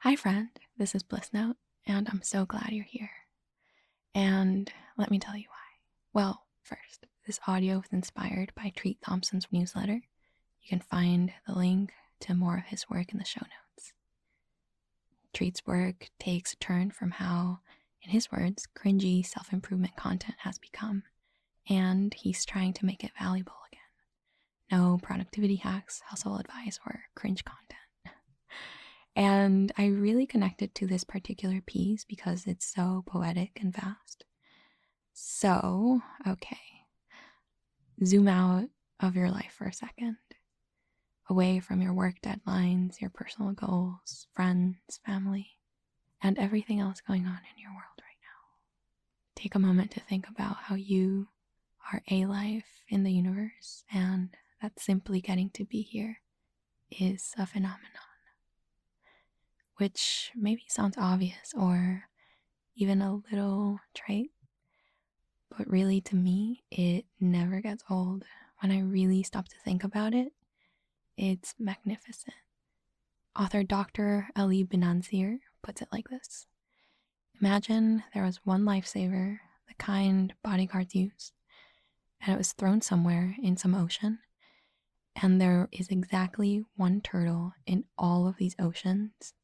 Hi, friend. This is Bliss Note, and I'm so glad you're here. And let me tell you why. Well, first, this audio was inspired by Treat Thompson's newsletter. You can find the link to more of his work in the show notes. Treat's work takes a turn from how, in his words, cringy self improvement content has become, and he's trying to make it valuable again. No productivity hacks, hustle advice, or cringe content. And I really connected to this particular piece because it's so poetic and vast. So, okay, zoom out of your life for a second, away from your work deadlines, your personal goals, friends, family, and everything else going on in your world right now. Take a moment to think about how you are a life in the universe, and that simply getting to be here is a phenomenon. Which maybe sounds obvious or even a little trite, but really to me, it never gets old. When I really stop to think about it, it's magnificent. Author Dr. Ali Benanzir puts it like this. Imagine there was one lifesaver, the kind bodyguards use, and it was thrown somewhere in some ocean, and there is exactly one turtle in all of these oceans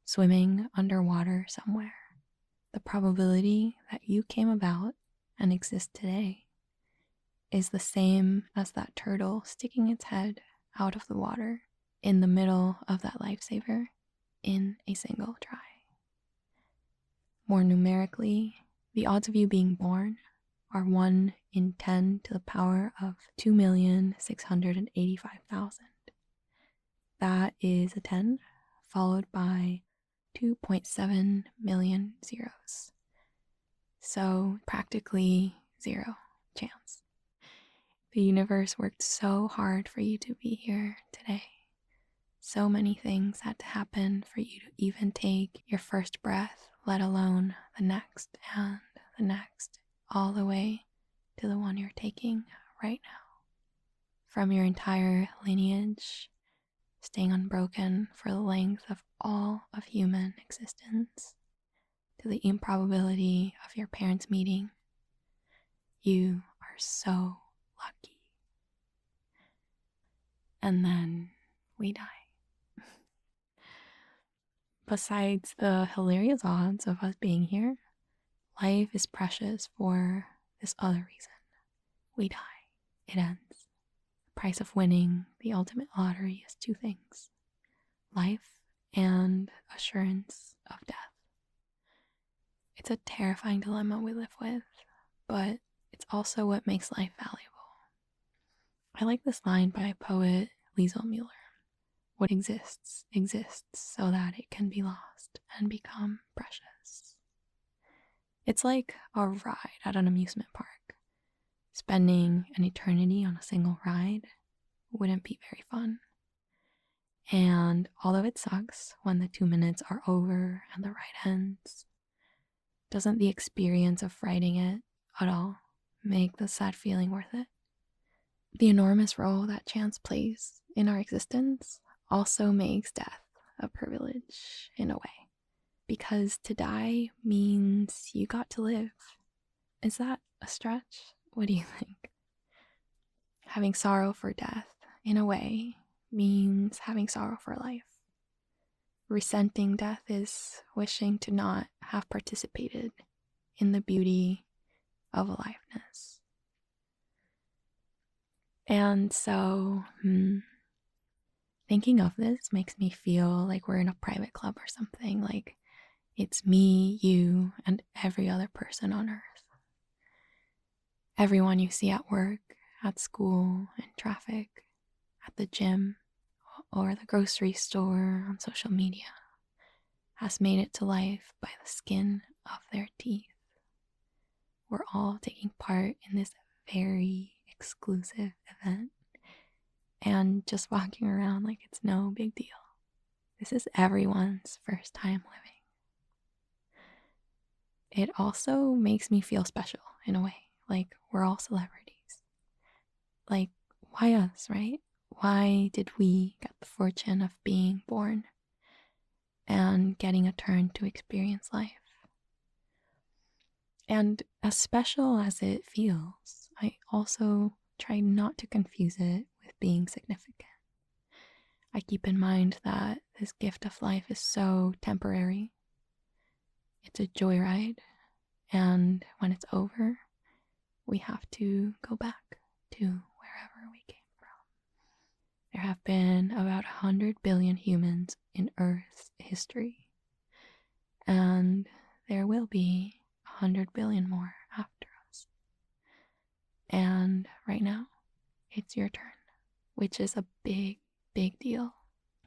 swimming underwater somewhere. The probability that you came about and exist today is the same as that turtle sticking its head out of the water in the middle of that lifesaver in a single try. More numerically, the odds of you being born are 1 in 10 to the power of 2,685,000. That is a 10 followed by 2.7 million zeros. So practically zero chance. The universe worked so hard for you to be here today. So many things had to happen for you to even take your first breath, let alone the next and the next, all the way to the one you're taking right now. From your entire lineage, staying unbroken for the length of all of human existence, to the improbability of your parents meeting, you are so lucky. And then we die. Besides the hilarious odds of us being here, life is precious for this other reason. We die. It ends. The price of winning the ultimate lottery is two things: life and assurance of death. It's a terrifying dilemma we live with, but it's also what makes life valuable. I like this line by poet Liesl Mueller. What exists, exists so that it can be lost and become precious. It's like a ride at an amusement park. Spending an eternity on a single ride wouldn't be very fun. And although it sucks when the 2 minutes are over and the ride ends, doesn't the experience of riding it at all make the sad feeling worth it? The enormous role that chance plays in our existence also makes death a privilege in a way, because to die means you got to live. Is that a stretch? What do you think? Having sorrow for death, in a way, means having sorrow for life. Resenting death is wishing to not have participated in the beauty of aliveness. And so, thinking of this makes me feel like we're in a private club or something, like it's me, you, and every other person on earth. Everyone you see at work, at school, in traffic, at the gym, or the grocery store, on social media, has made it to life by the skin of their teeth. We're all taking part in this very exclusive event and just walking around like it's no big deal. This is everyone's first time living. It also makes me feel special in a way, like we're all celebrities. Like, why us, right? Why did we get the fortune of being born? and getting a turn to experience life. And as special as it feels, I also try not to confuse it with being significant. I keep in mind that this gift of life is so temporary. It's a joyride, and when it's over, we have to go back to wherever we came from. There have been about 100 billion humans in Earth's history, and there will be 100 billion more after us. And right now, it's your turn, which is a big, big deal.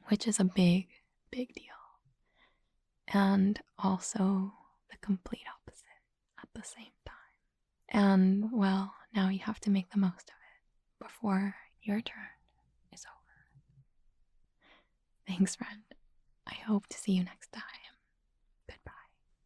Which is a big, big deal. And also the complete opposite at the same time. And well, now you have to make the most of it before your turn is over. Thanks, friend. I hope to see you next time.